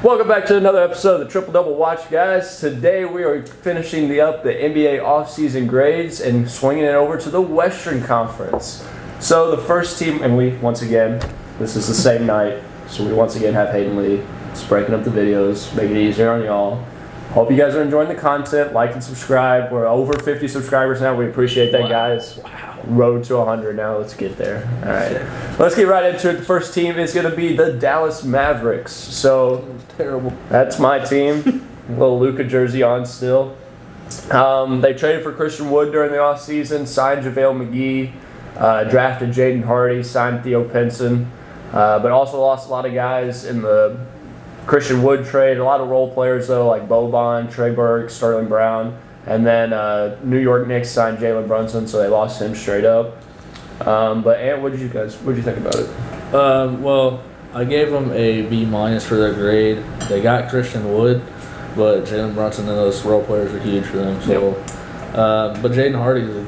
Welcome back to another episode of the Triple Double Watch, guys. Today we are finishing the NBA offseason grades and swinging it over to the Western Conference. So the first team, and once again, this is the same night, so we once again have Hayden Lee just breaking up the videos, making it easier on y'all. Hope you guys are enjoying the content. Like and subscribe. We're over 50 subscribers now. We appreciate that, guys. Wow. Road to 100 now. Let's get there. All right. Let's get right into it. The first team is going to be the Dallas Mavericks. So terrible. That's my team. Little Luka jersey on still. They traded for Christian Wood during the offseason, signed JaVale McGee, drafted Jaden Hardy, signed Theo Pinson, but also lost a lot of guys in the Christian Wood trade. A lot of role players, though, like Boban, Trey Burke, Sterling Brown. And then New York Knicks signed Jalen Brunson, so they lost him straight up. But Ant, what did you think about it? Well, I gave them a B- for their grade. They got Christian Wood, but Jalen Brunson and those role players are huge for them. So, but Jaden Hardy is a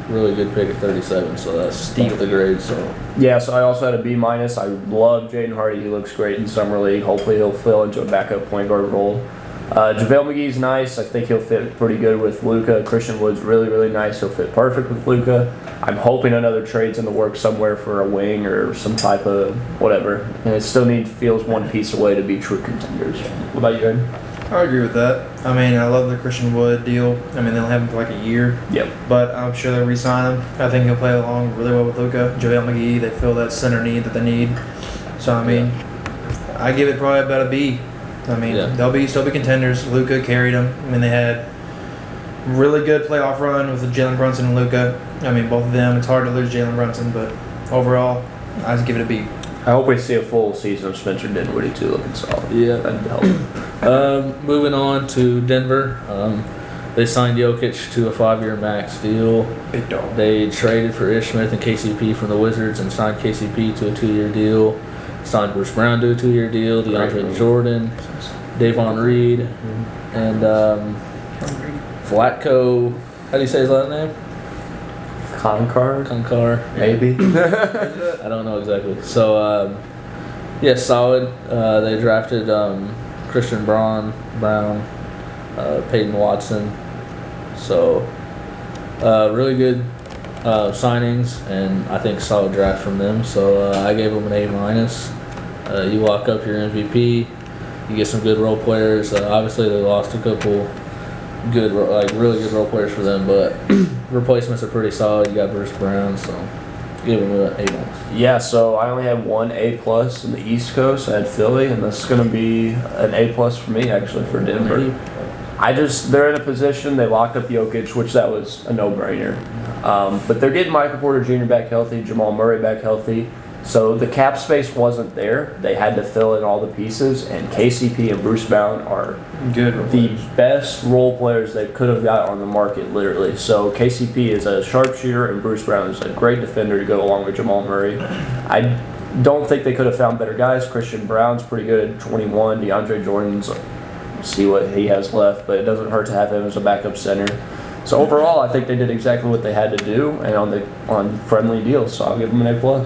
really good pick at 37, so that's steep the grade. So yeah, so I also had a B-. I love Jaden Hardy. He looks great in summer league. Hopefully he'll fill into a backup point guard role. JaVale McGee's nice. I think he'll fit pretty good with Luka. Christian Wood's really, really nice. He'll fit perfect with Luka. I'm hoping another trade's in the works somewhere for a wing or some type of whatever. And it still feels one piece away to be true contenders. What about you, Ed? I agree with that. I mean, I love the Christian Wood deal. I mean, they'll have him for like a year. Yep. But I'm sure they'll re-sign him. I think he'll play along really well with Luka. JaVale McGee, they fill that center need that they need. So, I mean, I give it probably about a B. I mean, they'll still be contenders. Luka carried them. I mean, they had really good playoff run with Jalen Brunson and Luka. I mean, both of them. It's hard to lose Jalen Brunson, but overall, I just give it a B. I hope we see a full season of Spencer Dinwiddie too, looking solid. Yeah, that'd help. Moving on to Denver, they signed Jokic to a 5-year max deal. Big dog. They traded for Ish Smith and KCP from the Wizards and signed KCP to a 2-year deal. Signed Bruce Brown to a 2-year deal. DeAndre Jordan, Davon Reed, and Vlatko. How do you say his last name? Concar, maybe. I don't know exactly. So, solid. They drafted Christian Brown, Peyton Watson. So, really good signings, and I think solid draft from them. So, I gave them an A-. You lock up your MVP. You get some good role players. Obviously, they lost a couple good, really good role players for them, but replacements are pretty solid. You got Bruce Brown, so give them an A-. Yeah, so I only had one A+ in the East Coast. I had Philly, and this is going to be an A+ for me, actually, for Denver. They're in a position, they locked up Jokic, which that was a no-brainer. But they're getting Michael Porter Jr. back healthy, Jamal Murray back healthy. So the cap space wasn't there. They had to fill in all the pieces, and KCP and Bruce Brown are the best role players they could have got on the market, literally. So KCP is a sharpshooter, and Bruce Brown is a great defender to go along with Jamal Murray. I don't think they could have found better guys. Christian Brown's pretty good at 21. DeAndre Jordan's, see what he has left, but it doesn't hurt to have him as a backup center. So overall, I think they did exactly what they had to do, and on friendly deals. So I'll give them an A+.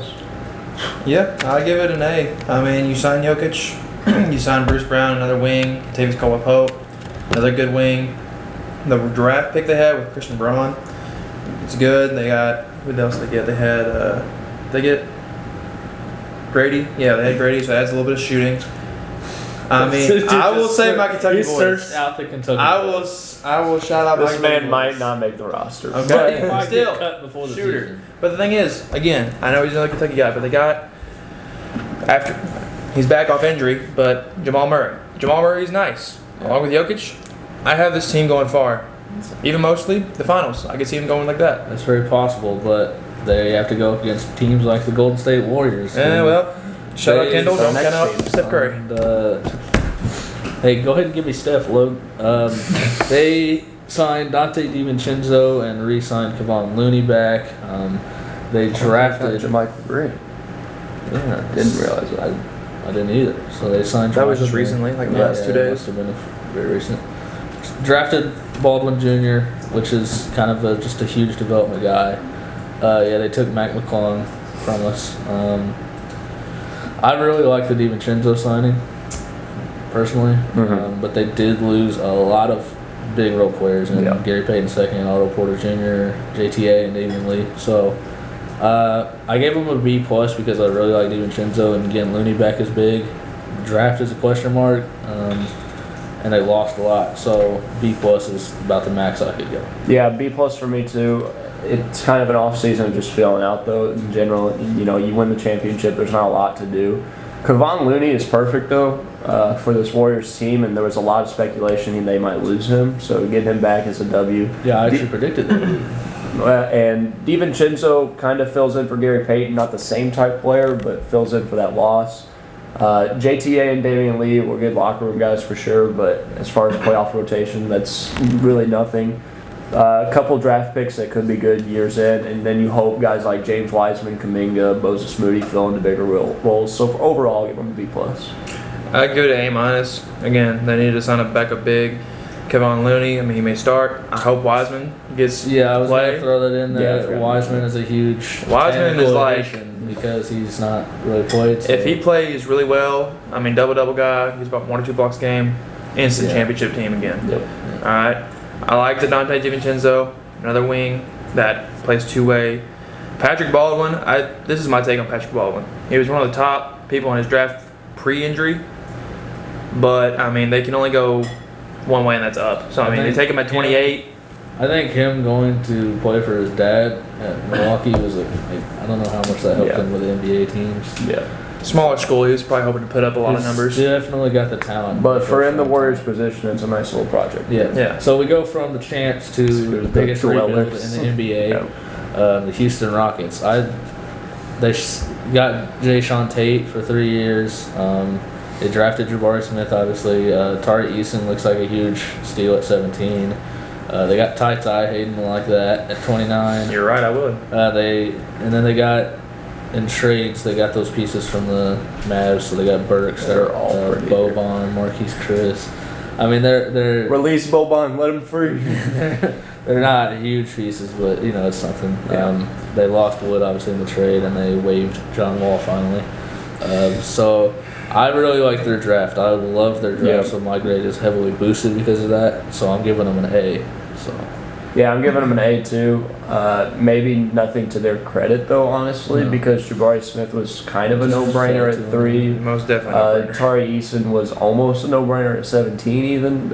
Yeah, I give it an A. I mean, you signed Jokic, you signed Bruce Brown, another wing, Tavis Caldwell-Pope, another good wing. The draft pick they had with Christian Braun, it's good. They got, what else they get? They get Grady. Yeah, they had Grady, so adds a little bit of shooting. I mean, I will say my Kentucky boys. He searched out the Kentucky boys. I will shout out this man might not make the roster. Okay, but still cut before the shooter. season. But the thing is, again, I know he's another Kentucky guy, but they got he's back off injury, but Jamal Murray's nice. Along with Jokic, I have this team going far, even mostly the finals. I could see them going like that. That's very possible, but they have to go up against teams like the Golden State Warriors. Yeah, well, shout out Kendall, don't count out Steph Curry. Hey, go ahead and give me Steph, Logan. They signed Dante DiVincenzo and re-signed Kevon Looney back. They drafted Jermichael Green. Yeah, didn't realize that. I didn't either. So they signed. That was just recently, like the last 2 days. Must have been very recent. Drafted Baldwin Jr., which is kind of just a huge development guy. They took Mac McClung from us. I really like the DiVincenzo signing. personally, Mhm. but they did lose a lot of big role players in Gary Payton II, Otto Porter Jr., JTA, and Damian Lee. So I gave them a B plus because I really like DiVincenzo, and getting Looney back is big. Draft is a question mark, and they lost a lot. So B plus is about the max I could go. Yeah, B plus for me too. It's kind of an off season, just feeling out though. In general, you win the championship. There's not a lot to do. Kevon Looney is perfect though for this Warriors team, and there was a lot of speculation they might lose him. So getting him back is a W. Yeah, I actually predicted that. And DiVincenzo kind of fills in for Gary Payton, not the same type player, but fills in for that loss. JTA and Damian Lee were good locker room guys for sure, but as far as playoff rotation, that's really nothing. A couple draft picks that could be good years in, and then you hope guys like James Wiseman, Kuminga, Moses Moody fill into bigger roles. So overall, I'll give them a B plus. I'd go to A minus. Again, they need to sign a backup big. Kevon Looney, I mean, he may start. I hope Wiseman gets Yeah, I was going play. to throw that in Yeah, I there. forgot. Wiseman is a huge Wiseman is like- addition because he's not really played. So. If he plays really well, I mean, double guy, he's about 1 or 2 blocks a game, instant Yeah. championship team again. Yep. All right. I like the Dante DiVincenzo, another wing that plays two-way. Patrick Baldwin, this is my take on Patrick Baldwin. He was one of the top people in his draft pre-injury, but I mean, they can only go one way, and that's up. So I mean, they take him at 28. I think him going to play for his dad at Milwaukee was I don't know how much that helped him with the NBA teams. Yeah. Smaller school, he was probably hoping to put up a lot of numbers. Definitely got the talent. But for in the Warriors position, it's a nice little project. Yeah. Yeah. So we go from the champs to the biggest rebuild dwellers. in the NBA, Yeah. the Houston Rockets. They got Jayshawn Tate for 3 years. They drafted Jabari Smith, obviously. Tari Eason looks like a huge steal at 17. They got Ty Hayden like that at 29. You're right, I would. And then they got in trades. They got those pieces from the Mavs. So they got Burks, They're all pretty good. Boban, Marquise Chris. I mean, they're Release Boban, let him free. they're not huge pieces, but it's something. Yeah. They lost Wood obviously in the trade, and they waived John Wall finally. So I really like their draft. I love their draft. Yeah. So my grade is heavily boosted because of that. So I'm giving them an A. So Yeah, I'm giving them an A too. Maybe nothing to their credit though, honestly, No. because Jabari Smith was kind of a Just no-brainer fair to at 3. Most definitely. Tari Eason was almost a no-brainer at 17 even.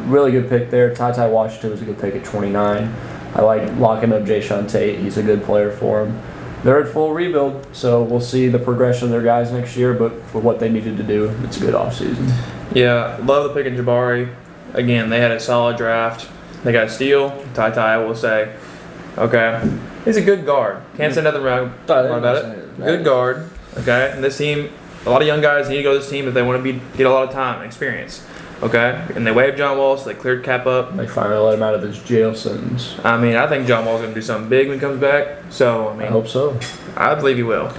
Really good pick there. Ty Washington was a good pick at 29. I like locking up Jayshawn Tate. He's a good player for him. They're in full rebuild, so we'll see the progression of their guys next year, but for what they needed to do, it's a good offseason. Yeah, love the pick in Jabari. Again, they had a solid draft. They got a steal. Ty, I will say. Okay. He's a good guard. Can't say nothing wrong about it. Good guard. Okay. And this team, a lot of young guys need to go to this team if they want to get a lot of time and experience. Okay. And they waived John Wall, so they cleared Cap up. They finally let him out of his jail sentence. I mean, I think John Wall's going to do something big when he comes back. So, I I mean, hope so. I believe he will.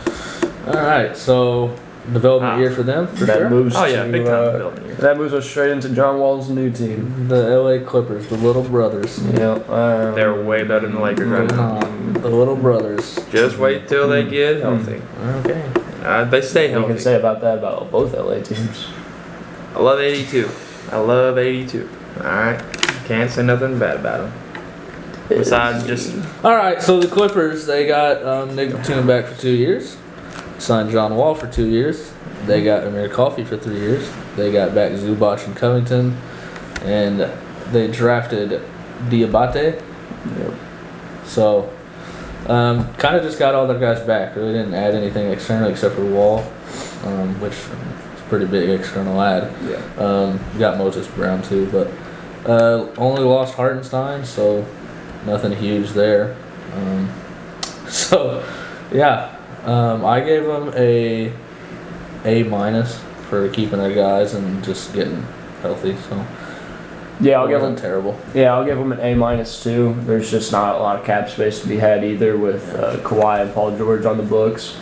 All right, so development year for them for That sure. moves Oh, yeah, to, big time development year. that moves us straight into John Wall's new team. The LA Clippers, the little brothers. Yeah, They're way better than the Lakers right now. The little brothers. Just wait till they get healthy. Okay. They stay you can healthy. say about that about both LA teams. I love 82. I love 82. Alright. Can't say nothing bad about them. Besides just... All right, so the Clippers, they got Nick Batum back for 2 years. Signed John Wall for 2 years. They got Amir Coffey for 3 years. They got back Zubac and Covington. And they drafted Diabate. Yep. So, kind of just got all their guys back. Really didn't add anything external except for Wall, which is a pretty big external add. Yeah. Got Moses Brown too, but only lost Hartenstein, so nothing huge there. So, yeah, I gave them A minus for keeping their guys and just getting healthy. So Yeah, I'll it give wasn't them. terrible. Yeah, I'll give them an A minus too. There's just not a lot of cap space to be had either with Kawhi and Paul George on the books.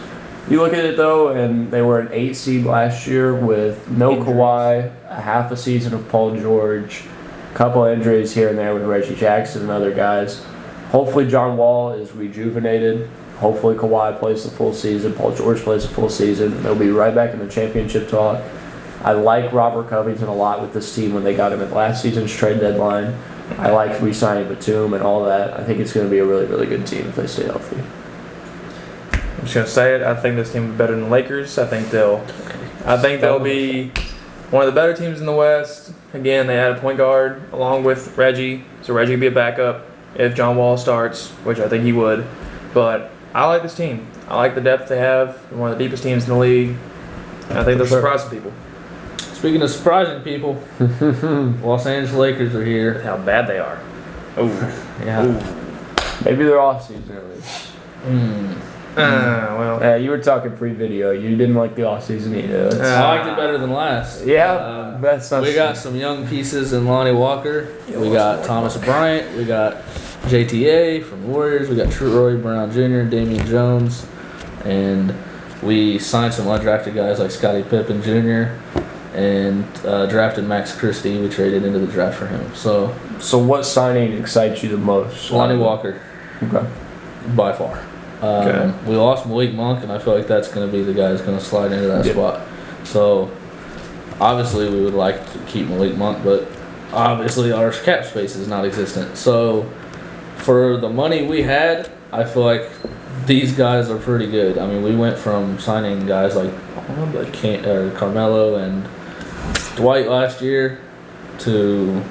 You look at it though, and they were an 8 seed last year with no Injuries. Kawhi, a half a season of Paul George, a couple of injuries here and there with Reggie Jackson and other guys. Hopefully John Wall is rejuvenated. Hopefully Kawhi plays the full season. Paul George plays the full season. They'll be right back in the championship talk. I like Robert Covington a lot with this team when they got him at last season's trade deadline. I like re-signing Batum and all that. I think it's going to be a really, really good team if they stay healthy. I'm just gonna say it. I think this team is better than the Lakers. I think they'll be one of the better teams in the West. Again, they add a point guard along with Reggie, so Reggie will be a backup if John Wall starts, which I think he would. But I like this team. I like the depth they have. They're one of the deepest teams in the league. I think they'll surprise some people. Speaking of surprising people, Los Angeles Lakers are here. How bad they are. Oh, Yeah. Maybe they're off-season at least. well. You were talking pre-video. You didn't like the off-season either. I liked it better than last. Yeah, that's not. We got some young pieces in Lonnie Walker. We got Thomas Bryant. We got JTA from the Warriors. We got Troy Brown Jr., Damian Jones. And we signed some undrafted guys like Scottie Pippen Jr. and drafted Max Christie. We traded into the draft for him. So what signing excites you the most? Lonnie Walker, Okay. by far. Okay. We lost Malik Monk, and I feel like that's going to be the guy who's going to slide into that spot. So, obviously, we would like to keep Malik Monk, but obviously our cap space is not existent. So, for the money we had, I feel like these guys are pretty good. I mean, we went from signing guys like Carmelo and Dwight last year to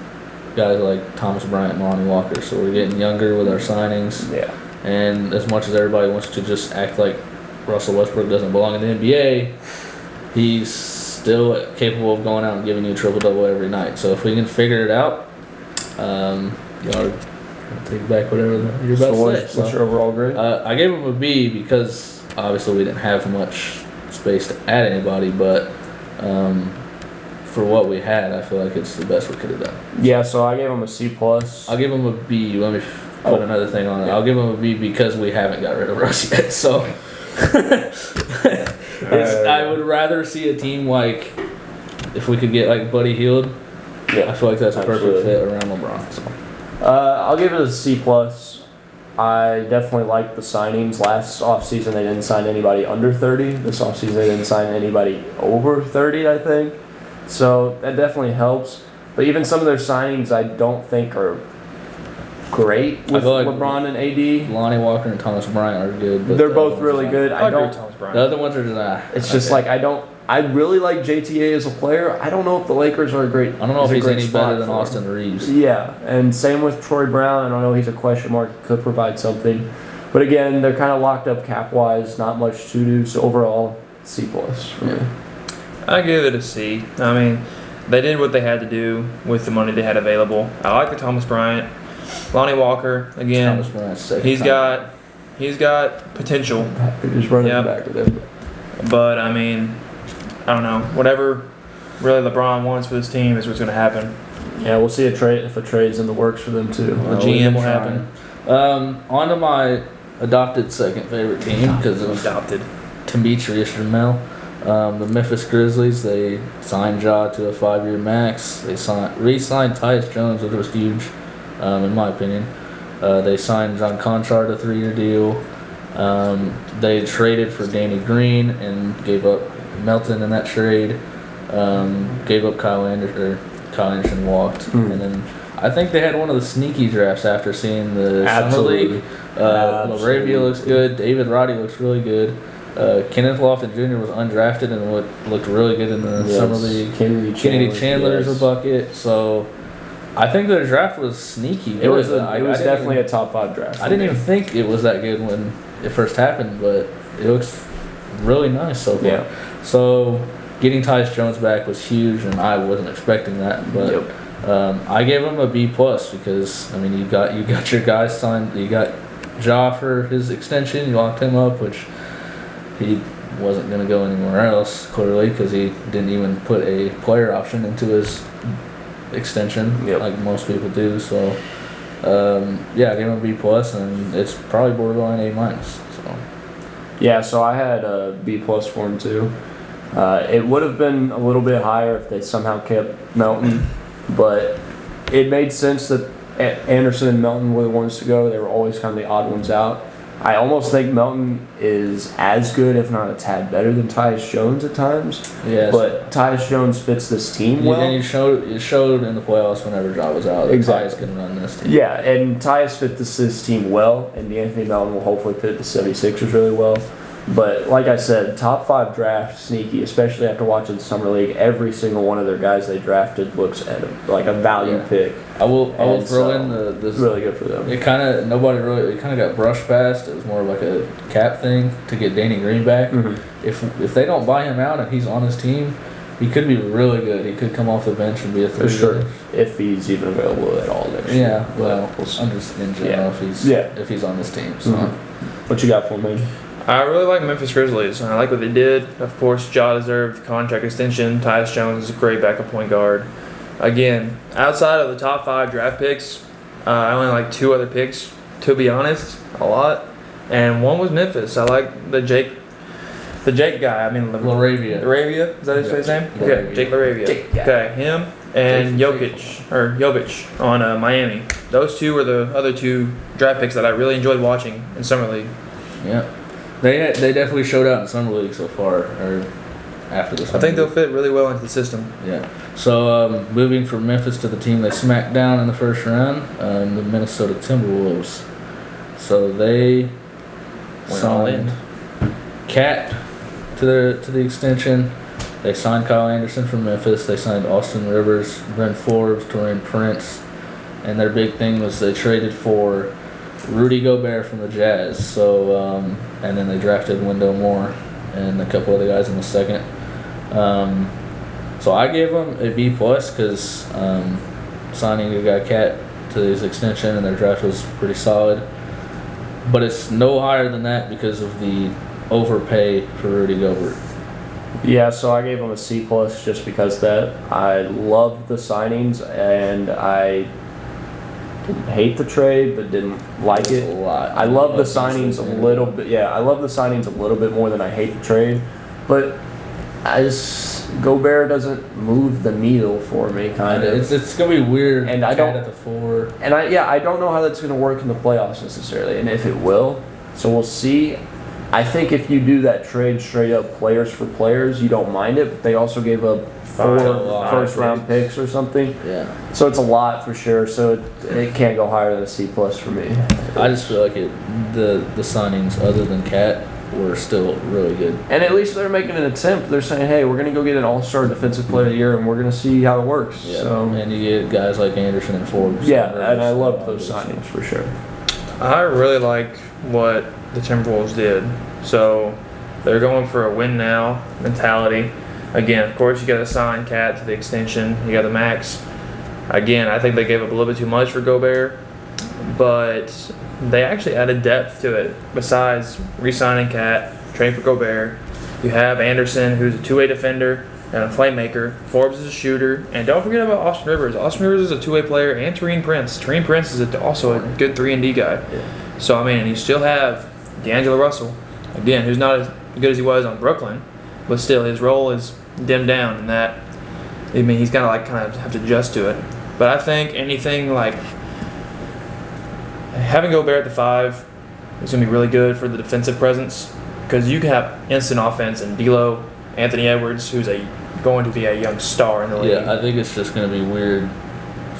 guys like Thomas Bryant and Lonnie Walker. So, we're getting younger with our signings. Yeah. And as much as everybody wants to just act like Russell Westbrook doesn't belong in the NBA, he's still capable of going out and giving you a triple-double every night. So if we can figure it out, y'all take back whatever you're about to say. What's your overall grade? I gave him a B because obviously we didn't have much space to add anybody, but for what we had, I feel like it's the best we could have done. Yeah, so I gave him a C+. I'll give him a B. Let me put another thing on it. I'll give him a B because we haven't got rid of Russ yet. So I would rather see a team like if we could get like Buddy Hield. Yeah, I feel like that's a absolutely. perfect fit around LeBron. So. I'll give it a C+. I definitely liked the signings. Last offseason they didn't sign anybody under 30. This offseason they didn't sign anybody over 30, I think. So that definitely helps. But even some of their signings I don't think are great with like LeBron and AD. Lonnie Walker and Thomas Bryant are good. But They're both really good. I I agree with don't. Thomas Bryant. The other ones are just It's just like I really like JTA as a player. I don't know if the Lakers are a great. I don't know if is a he's great any spot better than for him. Austin Reeves. Yeah, and same with Troy Brown. I don't know, he's a question mark. He could provide something, but again, they're kind of locked up cap wise. Not much to do. So overall, C+ for me. I give it a C. I mean, they did what they had to do with the money they had available. I like the Thomas Bryant, Lonnie Walker again. Thomas Bryant's second He's time. got potential, Just running Yep. back with him. but I mean, I don't know. Whatever really LeBron wants for this team is what's going to happen. Yeah, we'll see if a trade's in the works for them too. The GM will happen. On to my adopted second favorite team because of Adopted. Demetrius Jamel. The Memphis Grizzlies, they signed Ja to a 5-year max. They re-signed Tyus Jones, which was huge, in my opinion. They signed John Conchar to a 3-year deal. They traded for Danny Green and gave up Melton in that trade. Gave up Kyle Anderson walked. And then I think they had one of the sneaky drafts after seeing the Summer League. LaRavia looks good. David Roddy looks really good. Kenneth Lofton Jr. was undrafted and looked really good in the Summer League. Kennedy Chandler's a bucket. So I think their draft was sneaky. It was definitely a top 5 draft. I didn't even think it was that good when it first happened, but it looks really nice so far. Yeah. So getting Tyus Jones back was huge, and I wasn't expecting that. But I gave him a B+ because I mean you got your guys signed. You got Ja for his extension. You locked him up, which he wasn't going to go anywhere else clearly because he didn't even put a player option into his extension like most people do. So I gave him a B+, and it's probably borderline A-. So Yeah, so I had a B+ for him too. It would have been a little bit higher if they somehow kept Melton, but it made sense that Anderson and Melton were the ones to go. They were always kind of the odd ones out. I almost think Melton is as good, if not a tad better, than Tyus Jones at times. Yes. But Tyus Jones fits this team well. And it showed in the playoffs whenever Ja was out that Exactly. Tyus can run this team. Yeah, and Tyus fit this team well, and Anthony Melton will hopefully fit the 76ers really well. But like I said, top 5 draft sneaky, especially after watching Summer League. Every single one of their guys they drafted looks at like a value pick. I will throw so, in this. Really good for them. It kind of got brushed past. It was more of like a cap thing to get Danny Green back. Mhm. If they don't buy him out and he's on his team, he could be really good. He could come off the bench and be a For 3 sure, if he's even available at all next year. Yeah, well, But I'm just in general if he's on this team. So. Mhm. What you got for me? I really like Memphis Grizzlies. I like what they did. Of course, Ja deserved the contract extension. Tyus Jones is a great backup point guard. Again, outside of the top 5 draft picks, I only like 2 other picks, to be honest, a lot. And one was Memphis. I like the Jake guy. I mean, Laravia. Is that his name? Laravia. Okay, Jake Laravia. Okay, him and Jokic on Miami. Those 2 were the other 2 draft picks that I really enjoyed watching in Summer League. Yeah. They definitely showed out in Summer League so far, or after the Summer I think they'll League. fit really well into the system. Yeah. So moving from Memphis to the team they smacked down in the first round, the Minnesota Timberwolves. So they Went all signed Cat to the extension. They signed Kyle Anderson from Memphis. They signed Austin Rivers, Brent Forbes, Taurean Prince, and their big thing was they traded for Rudy Gobert from the Jazz. So and then they drafted Wendell Moore and a couple other guys in the second. So I gave them a B plus because signing a guy Cat to his extension and their draft was pretty solid. But it's no higher than that because of the overpay for Rudy Gobert. Yeah, so I gave him a C plus just because that I loved the signings and I didn't hate the trade but didn't like it. A lot. I love the signings a little bit. Yeah, I love the signings a little bit more than I hate the trade, but Gobert doesn't move the needle for me, kind of. It's gonna be weird. And I Cat don't- at the 4. And I don't know how that's going to work in the playoffs necessarily, and if it will. So we'll see. I think if you do that trade straight up players for players, you don't mind it. But they also gave up 4 5 first-round picks or something. Yeah. So it's a lot for sure. So it can't go higher than a C plus for me. I just feel like the signings other than Cat were still really good. And at least they're making an attempt. They're saying, hey, we're going to go get an all-star defensive player of the year, and we're going to see how it works. Yeah. So And you get guys like Anderson and Forbes. yeah, and I loved those signings for sure. I really like what the Timberwolves did. So they're going for a win now mentality. Again, of course, you got to sign Cat to the extension. You got the max. Again, I think they gave up a little bit too much for Gobert, but they actually added depth to it. Besides re-signing Cat, trading for Gobert, you have Anderson, who's a two-way defender and a playmaker. Forbes is a shooter, and don't forget about Austin Rivers. Austin Rivers is a two-way player, and Taurean Prince. Taurean Prince is also a good 3-and-D guy. Yeah. So I mean, you still have D'Angelo Russell, again, who's not as good as he was on Brooklyn, but still his role is dimmed down in that. I mean, he's kind of have to adjust to it. But I think anything like having Gobert at the 5 is going to be really good for the defensive presence because you can have instant offense and D'Lo, Anthony Edwards, who's going to be a young star in the league. Yeah, I think it's just going to be weird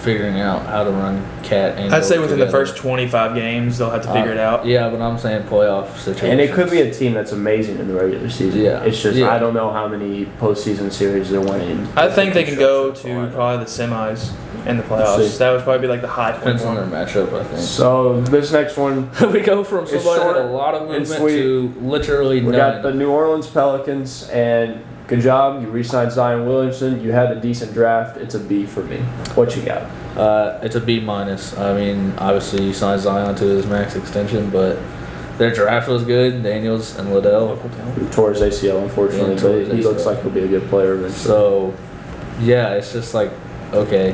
figuring out how to run Cat and I'd say Gobert within the together. first 25 games they'll have to figure it out. Yeah, but I'm saying playoff situations. And it could be a team that's amazing in the regular season. Yeah. It's just Yeah. I don't know how many postseason series they're winning. I think they can go to probably the semis and the playoffs. See. That would probably be like the high point. Depends for on them. their matchup, I think. So this next one, We go from It's somebody short with a lot of and movement sweet. to literally we none. got the New Orleans Pelicans, and good job. You re-signed Zion Williamson. You had a decent draft. It's a B for me. What you got? It's a B minus. I mean, obviously you signed Zion to his max extension, but their draft was good. Daniels and Liddell. He tore his ACL, unfortunately, Yeah, tore but his he looks ACL. like he'll be a good player eventually. So, yeah, it's just like, okay,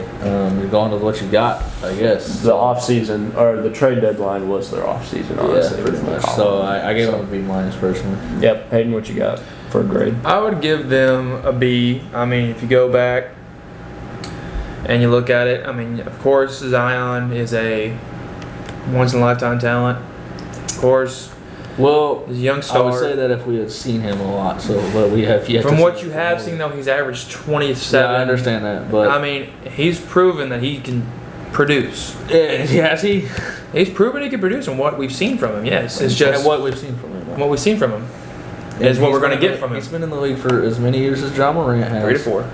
you're going with what you got, I guess. The off-season or the trade deadline was their off-season, honestly. Yeah, for pretty the much. column. So I gave them a B minus personally. Yep, Hayden, what you got for a grade? I would give them a B. I mean, if you go back and you look at it, I mean, of course, Zion is a once-in-a-lifetime talent. course, Well, he's a young I star. would say that if we had seen him a lot, but we have yet. From to what see you him have more. seen, though, he's averaged 27. Yeah, I understand that, but I mean, he's proven that he can produce. has he? He's proven he can produce, and what we've seen from him, yes, it's just And what we've seen from him. what we've seen from him is what we're going to get from him. He's been in the league for as many years as John Morant has. 3 to 4.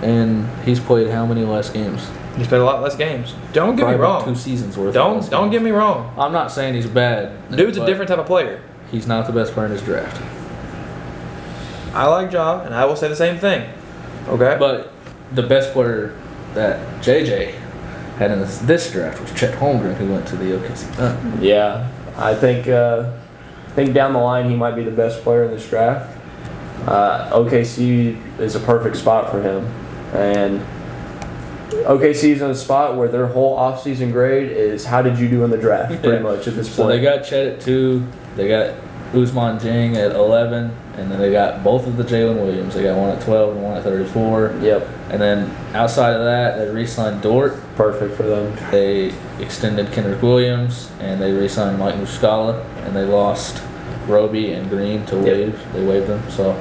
And he's played how many less games? He's played a lot less games. Don't get me Probably about wrong. 2 seasons worth. Don't get me wrong. I'm not saying he's bad. Dude's a but different type of player. He's not the best player in his draft. I like Ja, and I will say the same thing. Okay. But the best player that JJ had in this draft was Chet Holmgren, who went to the OKC Thunder. Yeah, I think down the line he might be the best player in this draft. OKC is a perfect spot for him, and OKC is in a spot where their whole offseason grade is how did you do in the draft, pretty much at this point. So they got Chet at 2, they got Ousmane Dieng at 11, and then they got both of the Jalen Williams. They got one at 12 and one at 34. Yep, And then outside of that, they re-signed Dort. perfect for them. They extended Kendrick Williams, and they re-signed Mike Muscala, and they lost Roby and Green to waive. They waived them. So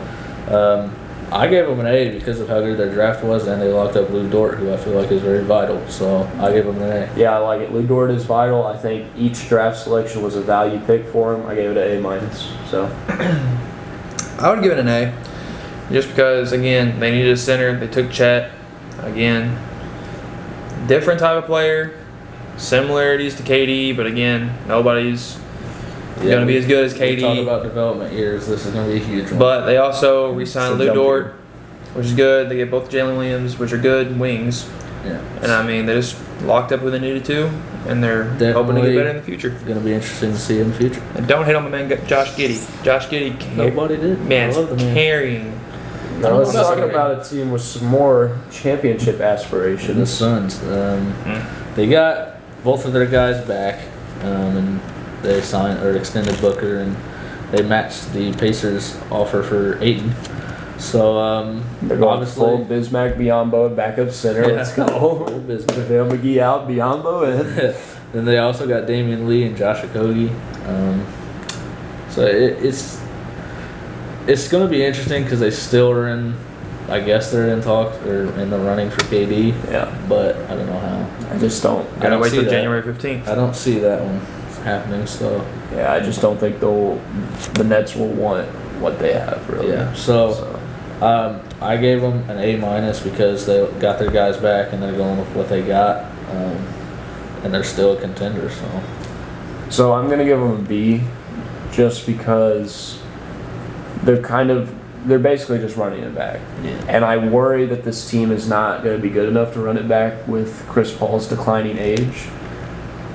I gave them an A because of how good their draft was, and they locked up Lou Dort, who I feel like is very vital. So I gave them an A. Yeah, I like it. Lou Dort is vital. I think each draft selection was a value pick for him. I gave it an A minus. So I would give it an A, just because again they needed a center. They took Chet. Again, different type of player, similarities to KD, but again nobody's going to be as good as We talk KD. about development years. This is going to be a huge one. But they also re-signed It's a Lou jump Dort, here. which is good. They get both Jalen Williams, which are good wings. yeah, And I mean, they just locked up who they needed to, and they're hoping to Definitely. get better in the future. it's going to be interesting to see in the future. And don't hit on my man Josh Giddey. Josh Giddey, Nobody did. man's I love the man. carrying. now let's That's talk okay. about a team with some more championship The aspirations. Suns. They got both of their guys back, and they signed or extended Booker, and they matched the Pacers' offer for Ayton. So They're going obviously, full Bismack, Biyombo, backup center. Yeah. Let's go. Full Bismack. JaVale McGee out, Biyombo in. Then they also got Damian Lee and Josh Okogie. So it's going to be interesting because they still are in. I guess they're in talks or in the running for KD, Yeah, but I don't know how. I just don't. I Gotta don't wait see till that. January 15th. I don't see that one happening. So Yeah, I just don't think the Nets will want what they have really. yeah. So I gave them an A minus because they got their guys back and they're going with what they got, and they're still a contender. So I'm gonna give them a B, just because they're basically just running it back. Yeah. And I worry that this team is not going to be good enough to run it back with Chris Paul's declining age.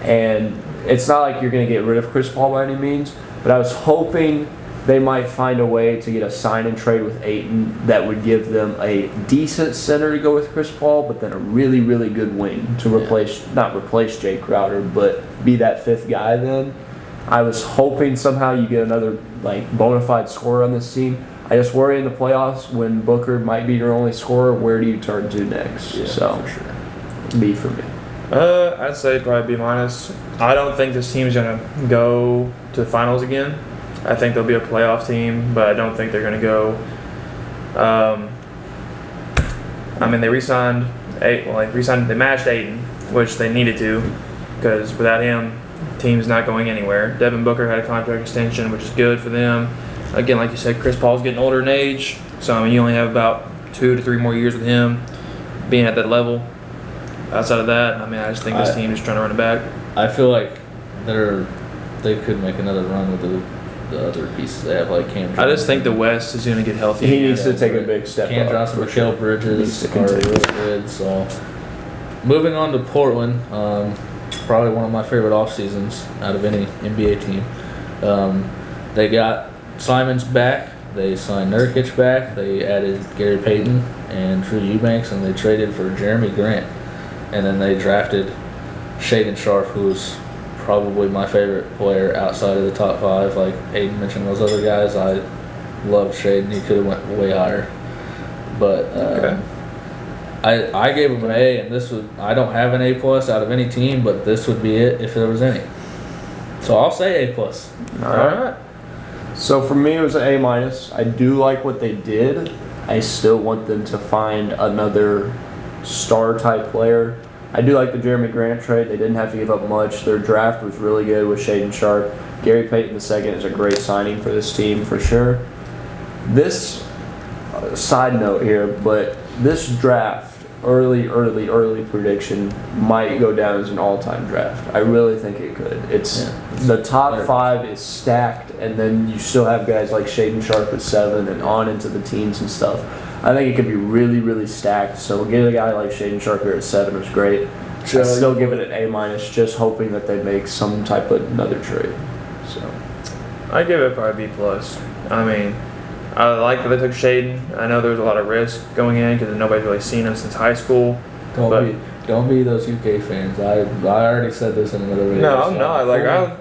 And it's not like you're going to get rid of Chris Paul by any means, but I was hoping they might find a way to get a sign and trade with Ayton that would give them a decent center to go with Chris Paul, but then a really, really good wing to not replace Jay Crowder, but be that fifth guy then. I was hoping somehow you get another bona fide scorer on this team. I just worry in the playoffs when Booker might be your only scorer, where do you turn to next? Yeah, So, for sure. B for me. I'd say probably B minus. I don't think this team's gonna go to the finals again. I think they'll be a playoff team, but I don't think they're gonna go. I mean, they re-signed they matched Ayton, which they needed to, because without him, the team's not going anywhere. Devin Booker had a contract extension, which is good for them. Again, like you said, Chris Paul's getting older in age, so I mean, you only have about 2 to 3 more years with him being at that level. Outside of that, I mean, I just think this team is trying to run it back. I feel like they could make another run with the other pieces they have, like Cam Johnson. I just think the West is going to get healthy. He needs to take a big step Cam up. Johnson, for Mikal sure. Bridges Needs to are continue. really good. So, moving on to Portland, probably one of my favorite off seasons out of any NBA team. They got Simons back. They signed Nurkic back. They added Gary Payton and Drew Eubanks, and they traded for Jeremy Grant. And then they drafted Shaedon Sharpe, who's probably my favorite player outside of the top 5. Like Aiden mentioned those other guys, I love Shaedon. He could have went way higher. But Okay. I gave him an A, and I don't have an A plus out of any team, but this would be it if there was any. So I'll say A+. All right. So for me, it was an A-. I do like what they did. I still want them to find another star-type player. I do like the Jeremy Grant trade. They didn't have to give up much. Their draft was really good with Shaedon Sharpe. Gary Payton II is a great signing for this team for sure. This, side note here, but this draft, early prediction might go down as an all-time draft. I really think it could. It's the top 5 is stacked, and then you still have guys like Shaedon Sharpe at 7 and on into the teens and stuff. I think it could be really stacked. So getting a guy like Shaedon Sharpe here at 7 was great. I still give it an A-, just hoping that they make some type of another trade. So I give it probably B+. I mean, I like that they took Shaedon. I know there was a lot of risk going in because nobody's really seen him since high school. Don't be those UK fans. I already said this in another video. No, I'm not.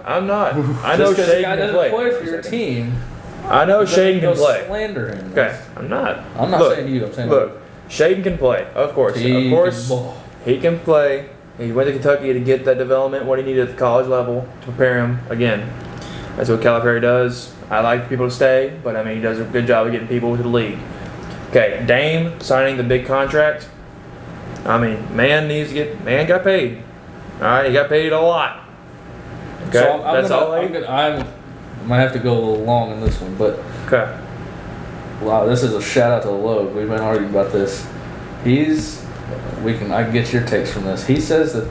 I'm not. I know Shaedon can play. For your team. I know Shaedon can play. Slander him. Okay, I'm not. I'm not saying you. I'm saying Shaedon can play. Of course, he can play. He went to Kentucky to get that development, what he needed at the college level to prepare him. Again, that's what Calipari does. I like people to stay, but I mean he does a good job of getting people to the league. Okay, Dame signing the big contract. I mean, man got paid. All right, he got paid a lot. Okay, so I might have to go a little long in this one, but okay. Wow, this is a shout out to Loeb. We've been arguing about this. I get your takes from this. He says that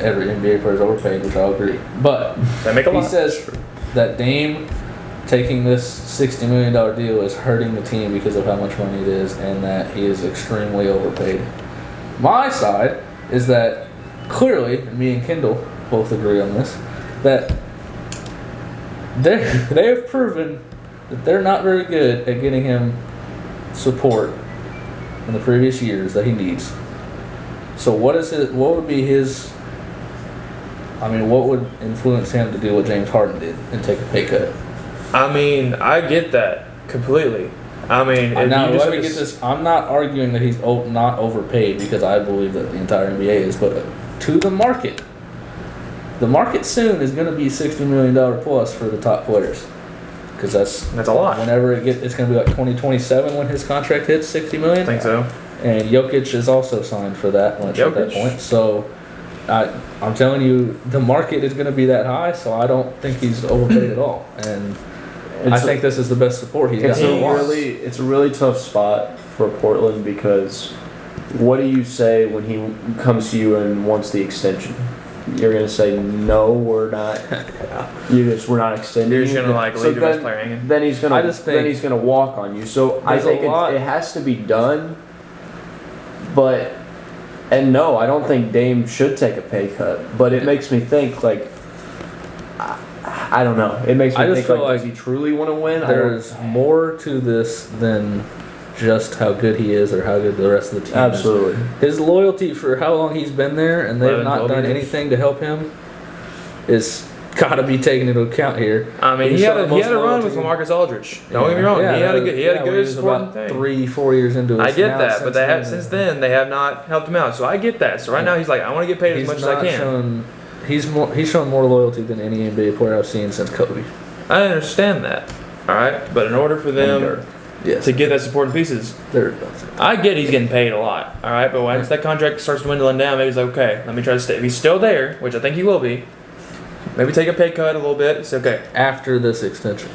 every NBA player is overpaid, which I'll agree. But he says that Dame taking this $60 million deal is hurting the team because of how much money it is, and that he is extremely overpaid. My side is that clearly, and me and Kendall both agree on this, that they have proven that they're not very good at getting him support in the previous years that he needs. So what would influence him to do what James Harden did and take a pay cut? I mean, I get that completely. I mean, let me get this. I'm not arguing that he's not overpaid because I believe that the entire NBA is, but to the market soon is going to be $60 million plus for the top players, because that's a lot. Whenever it's going to be like 2027 when his contract hits $60 million. I think so. And Jokic is also signed for that much at that point. So I'm telling you, the market is going to be that high. So I don't think he's overpaid at all. And I think this is the best support he's got. It's a really tough spot for Portland because what do you say when he comes to you and wants the extension? You're gonna say no, we're not. We're not extending. You're just gonna leave the best player hanging. Then he's gonna walk on you. So I think it has to be done. No, I don't think Dame should take a pay cut. But it makes me think I don't know. It makes me think does he truly want to win? There's more to this than just how good he is or how good the rest of the team Absolutely. is. His loyalty for how long he's been there and they've not done anything to help him is got to be taken into account here. I mean, he had a run with LaMarcus Aldridge. Don't get me wrong. He had a good supporting thing. 3-4 years into it. I get that, but since then they have not helped him out. So I get that. So right now he's like, I want to get paid as much as I can. He's shown more loyalty than any NBA player I've seen since Kobe. I understand that. All right, but in order for them to get that supporting pieces, I get he's getting paid a lot. All right, but once that contract starts dwindling down, maybe he's like, okay, let me try to stay. If he's still there, which I think he will be, maybe take a pay cut a little bit. It's okay. After this extension.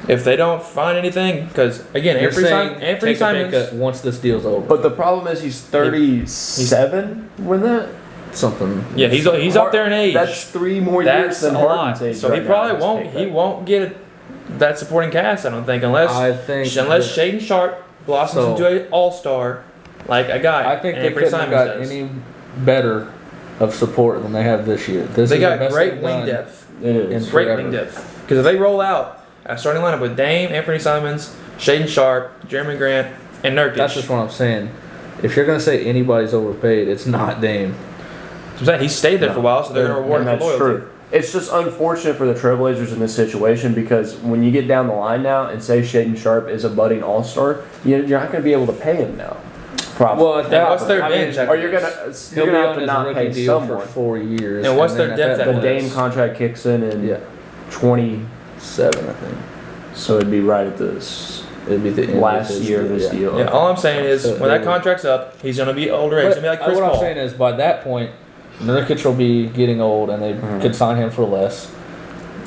If they don't find anything, because again, Anthony Simons, once this deal's over. But the problem is he's 37 when that. Something. Yeah, he's up there in age. That's 3 more years than Harden's age. So he probably won't. He won't get that supporting cast. I don't think unless Shaedon Sharpe blossoms into an all-star like a guy. I think they couldn't have got any better of support than they have this year. They got great wing depth. Great wing depth. Because if they roll out a starting lineup with Dame, Anthony Simons, Shaedon Sharpe, Jeremy Grant, and Nurkic. That's just what I'm saying. If you're going to say anybody's overpaid, it's not Dame. I'm saying he stayed there for a while, so they're going to reward him for loyalty. True. It's just unfortunate for the Trailblazers in this situation because when you get down the line now and say Shaedon Sharpe is a budding all-star, you're not going to be able to pay him now. Probably. Well, And what's their I bench? mean, or you're gonna he'll be have on to his not rookie pay deal someone. for 4 years. And what's then their at depth that at The point- Dame contract kicks in Yeah, 20, 7, I think. so it'd be right at this It'd be the end last of his year of this yeah. deal. Yeah, all I'm saying is So when that they- contract's up, he's gonna be older. He's gonna be like Chris what Paul. I'm saying is, by that point, Nurkic will be getting old, and they could sign him for less.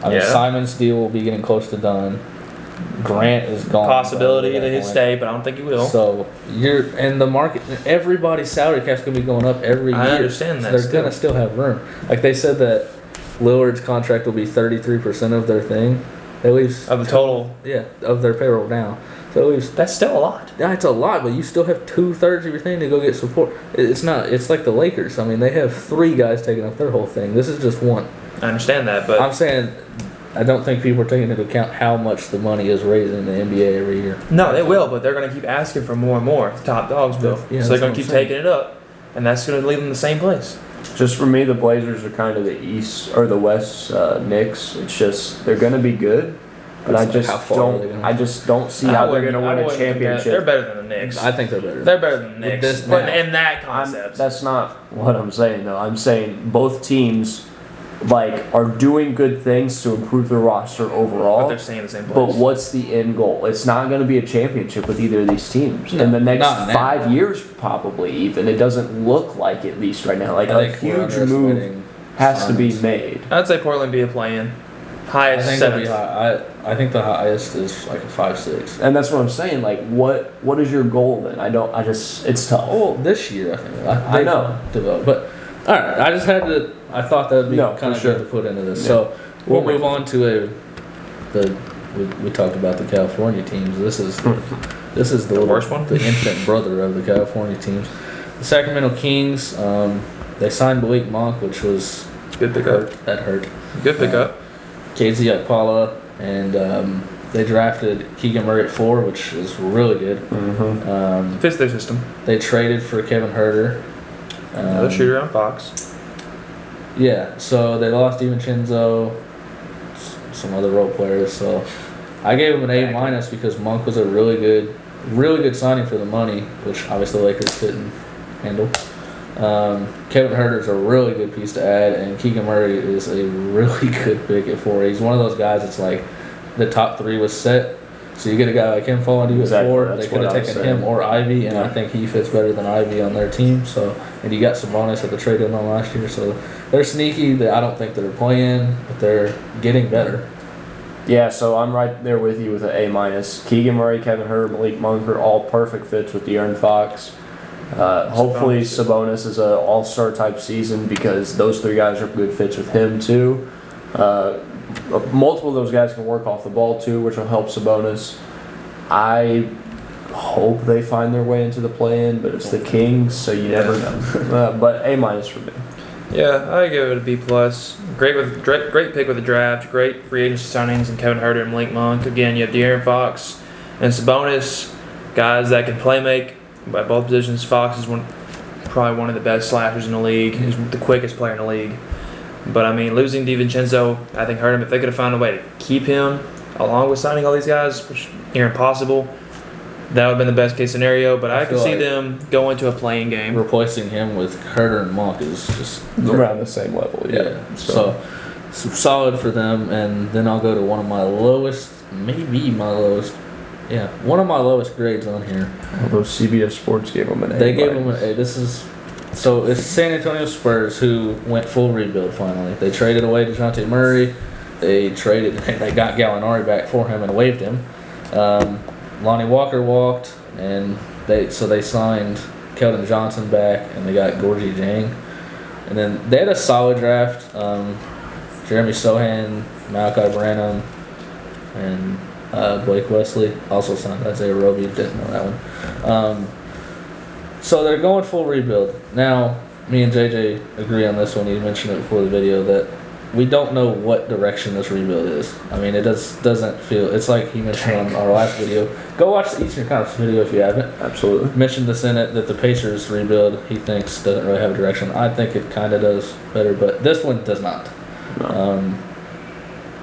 I mean, Yeah. Simon's deal will be getting close to done. Grant is gone. Possibility by that he'll point. stay, but I don't think he will. So you're in the market. Everybody's salary cap's gonna be going up every year. I understand So that they're gonna still have room. Like they said that Lillard's contract will be 33% of their thing. They leave Of the total, of their payroll now. So it leaves. that's still a lot. Yeah, it's a lot, but you still have 2/3 of your thing to go get support. It's not. It's like the Lakers. I mean, they have 3 guys taking up their whole thing. This is just one. I understand that, but I'm saying, I don't think people are taking into account how much the money is raising in the NBA every year. no, they will. But they're gonna keep asking for more and more. The top dogs will. Yeah, So they're that's gonna what keep I'm saying. taking it up, and that's gonna leave them in the same place. Just for me, the Blazers are kind of the East or the West Knicks. It's just they're gonna be good, but It's like, how far are they gonna- I just don't see how they're gonna win a They're championship. better than the Knicks. I think they're better. They're better than the With Knicks. this But now. in that concept, That's not what I'm saying though. I'm saying both teams are doing good things to improve their roster but overall. they're staying in the same place. But what's the end goal? It's not going to be a championship with either of these teams No, in the next not now. 5 years, probably. Even it doesn't look like, at least right now, like I a think we're huge move underestimating has to be Suns. made. I'd say Portland be a play-in. I Highest think they'll be 7th. high. I think the highest is like a 5-6. And that's what I'm saying. Like, what is your goal then? It's tough. Oh, this year I think. I know. Developed, but all right. I just had to. I thought that would be No, kind for of sure. good to put into this. Yeah. So we'll Well, move on to we talked about the California teams. This is the little, worst one? the infant brother of the California teams. The Sacramento Kings. They signed Malik Monk, which was Good pickup. that hurt. Good pickup. KZ Okpala, and they drafted Keegan Murray at 4, which is really good. Mm-hmm. Fits their system. They traded for Kevin Herter. Another shooter on Fox. Yeah, so they lost DiVincenzo, some other role players. So I gave him an A- because Monk was a really good signing for the money, which obviously the Lakers couldn't handle. Kevin Herter's a really good piece to add, and Keegan Murray is a really good pick at 4. He's one of those guys that's like the top 3 was set. So you get a guy like him falling to you Exactly, at 4. that's They could what have I was taken saying. him or Ivy, and Yeah. I think he fits better than Ivy on their team. So, and you got Sabonis at the trade deadline last year, so they're sneaky. I don't think they're playing, but they're getting better. Yeah, so I'm right there with you with an A-. Keegan Murray, Kevin Herter, Malik Monk are all perfect fits with De'Aaron Fox. Hopefully Sabonis is an all-star type season because those 3 guys are good fits with him too. Multiple of those guys can work off the ball too, which will help Sabonis. I hope they find their way into the play-in, but it's the Kings, so you never know. But A- for me. Yeah, I give it a B+. Great pick with the draft. Great free agency signings and Kevin Herter and Malik Monk. Again, you have De'Aaron Fox and Sabonis, guys that can play make by both positions. Fox is probably one of the best slashers in the league. He's the quickest player in the league. But I mean, losing DiVincenzo, I think hurt him. If they could have found a way to keep him, along with signing all these guys, which near impossible, that would have been the best case scenario. But I could feel see like them going to a playing game. Replacing him with Herter and Monk is just Around the same level, yeah. So solid for them. And then I'll go to one of my lowest, maybe my lowest. Yeah, one of my lowest grades on here. Although CBS Sports gave him an A. They gave him an A. So it's San Antonio Spurs who went full rebuild finally. They traded away DeJounte Murray. They got Gallinari back for him and waived him. Lonnie Walker walked, and they signed Keldon Johnson back, and they got Gorgie Jang. And then they had a solid draft. Jeremy Sohan, Malachi Branham, and Blake Wesley also signed Isaiah Roby. Didn't know that one. So they're going full rebuild. Now, me and JJ agree on this one. You mentioned it before the video that we don't know what direction this rebuild is. I mean, it doesn't feel. It's like he mentioned on our last video. Go watch the Eastern Conference video if you haven't. Absolutely. Mentioned this in it that the Pacers rebuild he thinks doesn't really have a direction. I think it kind of does better, but this one does not. No.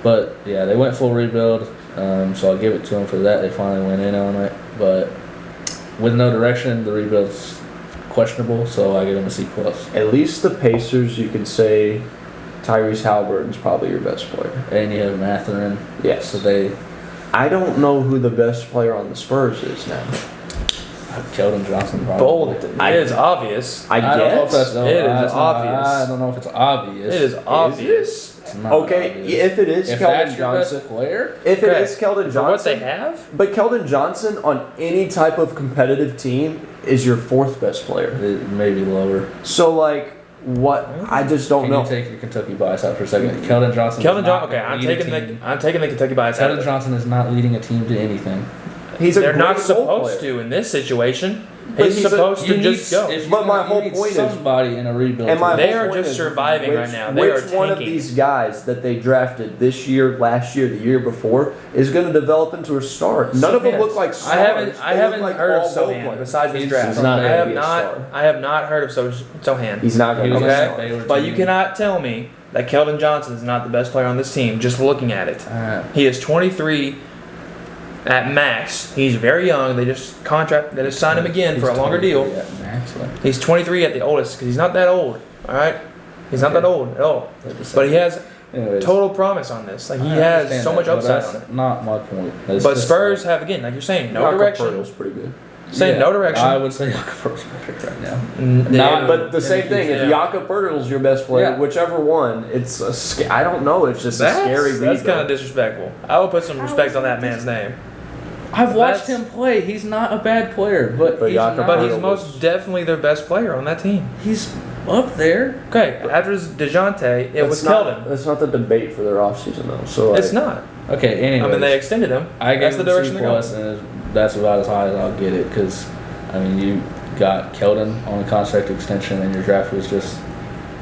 But yeah, they went full rebuild. So I'll give it to them for that. They finally went in on it, but with no direction, the rebuild's questionable. So I give them a C+. At least the Pacers, you could say Tyrese Halliburton's probably your best player. And you have Mathurin. Yes. So they. I don't know who the best player on the Spurs is now. Keldon Johnson probably. Bold. It is obvious. I don't know if guess. that's It is obvious. I don't know if it's obvious. It is obvious. It's not Okay, obvious. if it is If Keldon that's your Johnson, best player, if it Okay. is Keldon For what they Johnson, have? but Keldon Johnson on any type of competitive team is your fourth best player. it may be lower. So like, what? I just don't Can know. you take your Kentucky bias out for a second? Keldon Johnson. Keldon is Johnson. not Okay, I'm gonna lead a taking team. the Kentucky bias out of Keldon it. Johnson is not leading a team to anything. He's a They're not great role supposed player. to in this situation. But He's he's a- supposed to You just need- go. if But you my want- whole you need point is- somebody in a rebuild. And my to- They whole are point just is surviving which, right now. They are which one of tanking. these guys that they drafted this year, last year, the year before is going to develop into a star? None of them look like stars. I haven't They look like heard of all role Sohan players. besides this He's draft. not I gonna have be a not. star. I have not heard of Sohan. He's not going He to was be a on Okay, star. that Baylor but team. you cannot tell me that Keldon Johnson is not the best player on this team just looking at it. He is 23 at max. He's very young. They just signed him again for a longer deal. Yeah, max, like, He's 23 at the oldest because he's not that old. All right, he's not that old at all. But he has anyways, total promise on this. Like he I has understand so that, much but upside that's on it. Not my point. It's But just Spurs like- have again, like you're saying, no Jakob direction. Poeltl's pretty good. Saying no direction. I would say Jakob Poeltl's right now. Not, But the same thing, if Yeah. Jakob Poeltl's your best player, Yeah. whichever one, it's I don't know, it's just a scary That's rebuild. kind of disrespectful. I would put some respect on that man's name. I've watched That's- him play. He's not a bad player, but he's Jakob not. But he's Poeltl most definitely their best player on that team. He's up there. Okay, after DeJounte, it was Keldon. That's not the debate for their offseason, though. So like, It's not. Okay. Anyway, I mean, they extended him. I That's gave the him direction C they're plus, going. and that's about as high as I'll get it. Because I mean, you got Keldon on a contract extension, and your draft was just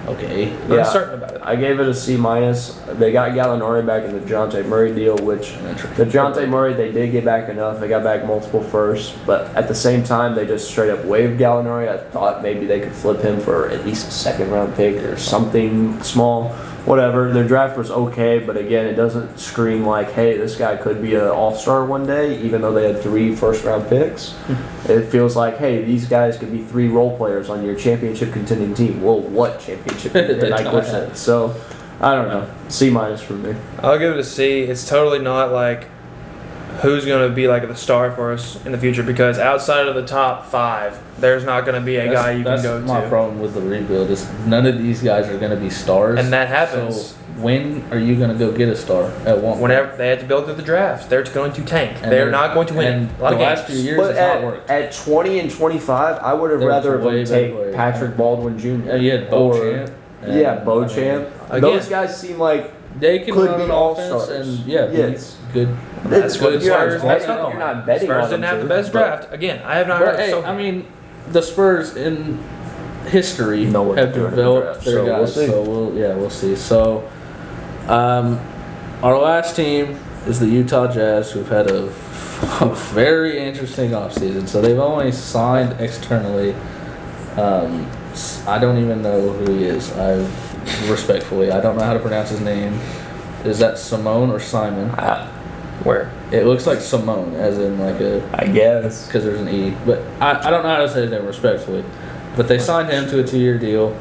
okay. I'm Yeah. certain about it. I gave it a C minus. They got Gallinari back in the DeJounte Murray deal, which the DeJounte Murray they did get back enough. They got back multiple firsts, but at the same time they just straight up waived Gallinari. I thought maybe they could flip him for at least a second round pick or something small. Whatever. Their draft was okay, but again, it doesn't scream like, hey, this guy could be an all-star one day, even though they had 3 first-round picks. It feels like, hey, these guys could be 3 role players on your championship contending team. Well, what championship contending? Like we're saying. So, I don't know. C minus for me. I'll give it a C. It's totally not like who's going to be like the star for us in the future because outside of the top 5, there's not going to be a guy you can go That's my to. problem with the rebuild is none of these guys are going to be stars. And that happens. So when are you going to go get a star at one? Whenever they have to build through the draft, they're going to tank. And They're not going to win And a lot the of last games. few years But it's not worked. at 20 and 25, I would have There's rather way them better take players. Patrick Baldwin Jr. You had or- Beauchamp. Yeah, Beauchamp. Again, Those guys seem like They can could run be an all-stars. offense and be Yes. good. That's good. what You're not Spurs betting- have. you're not betting Spurs on them didn't have the to, best but- draft. Again, I have not heard But hey, of I mean, the Spurs in history Know what have they're doing in the developed draft, their so we'll guys. see. So we'll see. So, our last team is the Utah Jazz, who've had a very interesting offseason. So they've only signed externally. I don't even know who he is. Respectfully, I don't know how to pronounce his name. Is that Simone or Simon? where. It looks like Simone, as in like a, I guess. because there's an E. But I don't know how to say his name respectfully. But they signed him to a 2-year deal,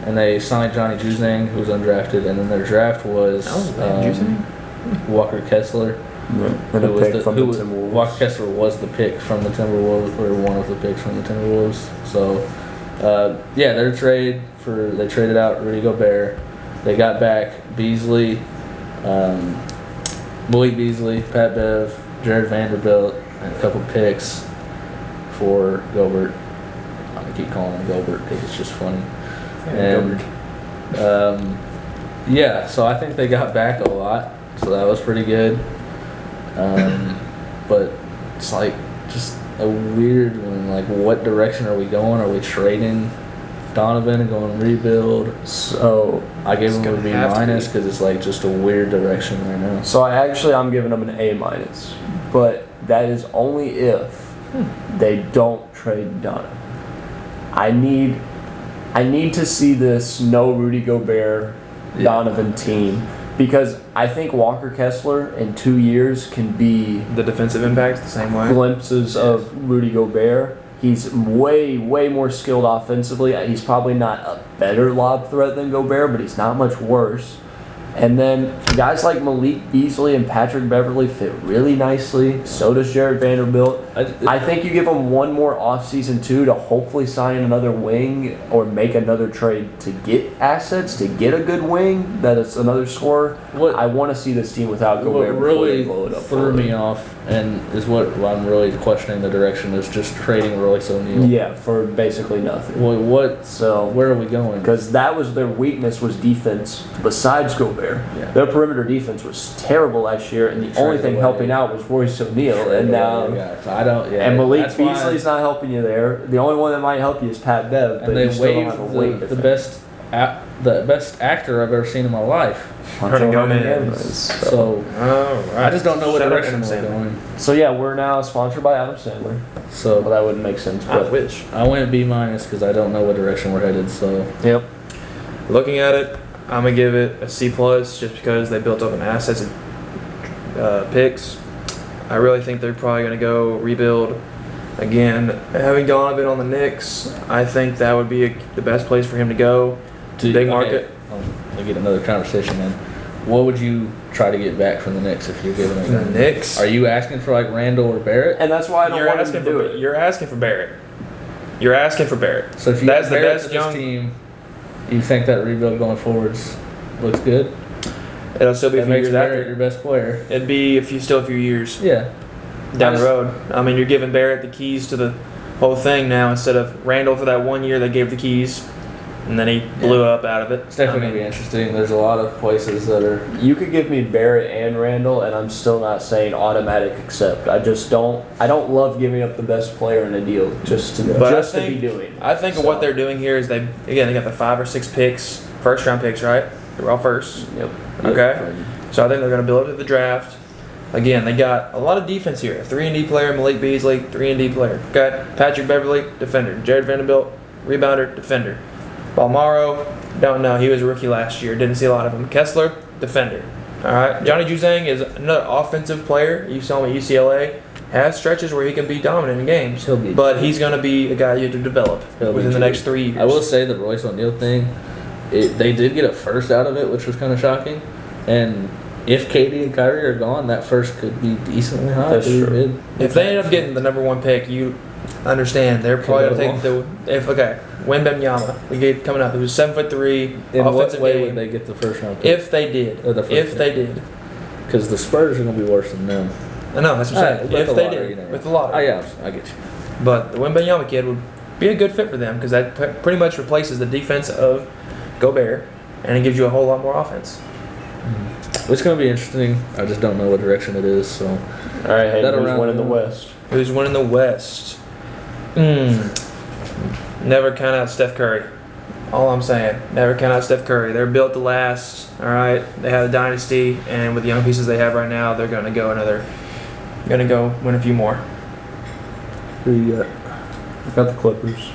and they signed Johnny Juzang, who's undrafted, and then their draft was Walker Kessler. And a pick from the Timberwolves. Walker Kessler was the pick from the Timberwolves, or one of the picks from the Timberwolves. So, their trade they traded out Rudy Gobert. They got back Beasley, Malik Beasley, Pat Bev, Jared Vanderbilt, and a couple picks for Gobert. I'm gonna keep calling him Gobert because it's just funny. And so I think they got back a lot, so that was pretty good. But it's like just a weird one. Like, what direction are we going? Are we trading Donovan and going rebuild? So I gave him a gonna B have to minus be. because it's like just a weird direction right now. I'm giving them an A minus, but that is only if they don't trade Donovan. I need to see this no Rudy Gobert Donovan team because I think Walker Kessler in 2 years can be The defensive impact the same way. glimpses of Rudy Gobert. He's way, way more skilled offensively. He's probably not a better lob threat than Gobert, but he's not much worse. And then guys like Malik Beasley and Patrick Beverly fit really nicely. So does Jared Vanderbilt. I think you give them one more offseason too to hopefully sign another wing or make another trade to get assets, to get a good wing that is another scorer. I want to see this team without Gobert. What really blow it up threw me off, and is what I'm really questioning the direction, is just trading Royce O'Neal. Yeah, for basically nothing. Where are we going? Because that was their weakness, was defense besides Gobert. Yeah. Their perimeter defense was terrible last year, and the only thing helping out was Royce O'Neal. And now, and Malik Beasley's not helping you there. The only one that might help you is Pat Bev. And they waived the best actor I've ever seen in my life. So I just don't know what direction we're going. So yeah, we're now sponsored by Adam Sandler. So that wouldn't make sense. But I wish. I went B- because I don't know what direction we're headed. So yep. Looking at it, I'm gonna give it a C+ just because they built up an assets and picks. I really think they're probably gonna go rebuild again. Having gone a bit on the Knicks, I think that would be the best place for him to go. Big market. I'll get another conversation then. What would you try to get back from the Knicks if you're giving The Knicks? Are you asking for like Randall or Barrett? And that's why I don't want to do it. You're asking for Barrett. You're asking for Barrett. So if you that's have the Barrett best to this team, you think that rebuild going forwards looks good? It'll still be a That few makes years Barrett after. your best player. It'd be a few years Yeah. down the road. I mean, you're giving Barrett the keys to the whole thing now instead of Randall for that 1 year they gave the keys, and then he blew up out of it. It's definitely going to be interesting. There's a lot of places that are... You could give me Barrett and Randall, and I'm still not saying automatic accept. I don't love giving up the best player in a deal just to be doing. I think of what they're doing here is they got the 5 or 6 picks, first round picks, right? They're all first. Yep. Okay. So I think they're going to build it to the draft. Again, they got a lot of defense here. 3-and-D player, Malik Beasley, 3-and-D player. Okay. Patrick Beverly, defender. Jared Vanderbilt, rebounder, defender. Balmaro, don't know. He was a rookie last year. Didn't see a lot of him. Kessler, defender. All right. Johnny Juzang is another offensive player. You saw him at UCLA. Has stretches where he can be dominant in games. But he's going to be a guy you have to develop within the next 3 years. I will say the Royce O'Neal thing, they did get a first out of it, which was kind of shocking. And if KD and Kyrie are gone, that first could be decently high. That's true. If they end up getting the number 1 pick, you understand they're probably going to take Wembanyama, the kid coming up, who's 7'3", In offensive what way game. would they get the first round pick? If they did, Because the Spurs are going to be worse than them. I know that's what I'm saying. With If the they lottery, did, you know. with the lottery. Yeah, I get you. But the Wembanyama kid would be a good fit for them because that pretty much replaces the defense of Gobert, and it gives you a whole lot more offense. It's going to be interesting. I just don't know what direction it is. So, all right, hey, That who's around winning the the- West? Who's winning the West? Never count out Steph Curry. All I'm saying, never count out Steph Curry. They're built to last. All right, they have a dynasty, and with the young pieces they have right now, they're gonna go win a few more. Who you got? I got the Clippers.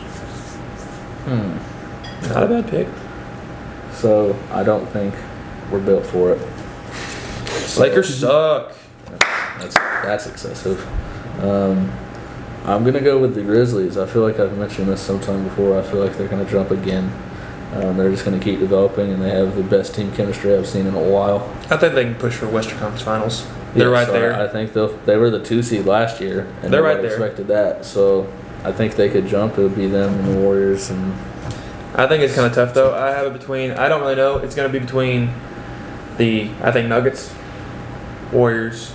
Not a bad pick. So I don't think we're built for it. Lakers suck. That's excessive. I'm gonna go with the Grizzlies. I feel like I've mentioned this sometime before. I feel like they're gonna jump again. They're just gonna keep developing, and they have the best team chemistry I've seen in a while. I think they can push for Western Conference Finals. They're right there. I think they were the 2 seed last year, and They're right nobody there. expected that. So I think they could jump. It would be them and the Warriors. And I think it's kind of tough though. I have it between. I don't really know. It's gonna be between I think Nuggets, Warriors,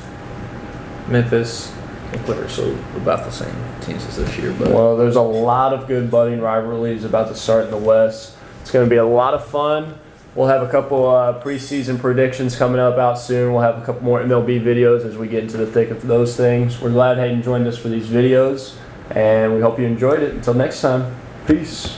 Memphis, and Clippers. so about the same teams as this year. But Well, there's a lot of good budding rivalries about to start in the West. It's going to be a lot of fun. We'll have a couple preseason predictions coming up out soon. We'll have a couple more MLB videos as we get into the thick of those things. We're glad Hayden joined us for these videos, and we hope you enjoyed it. Until next time, peace.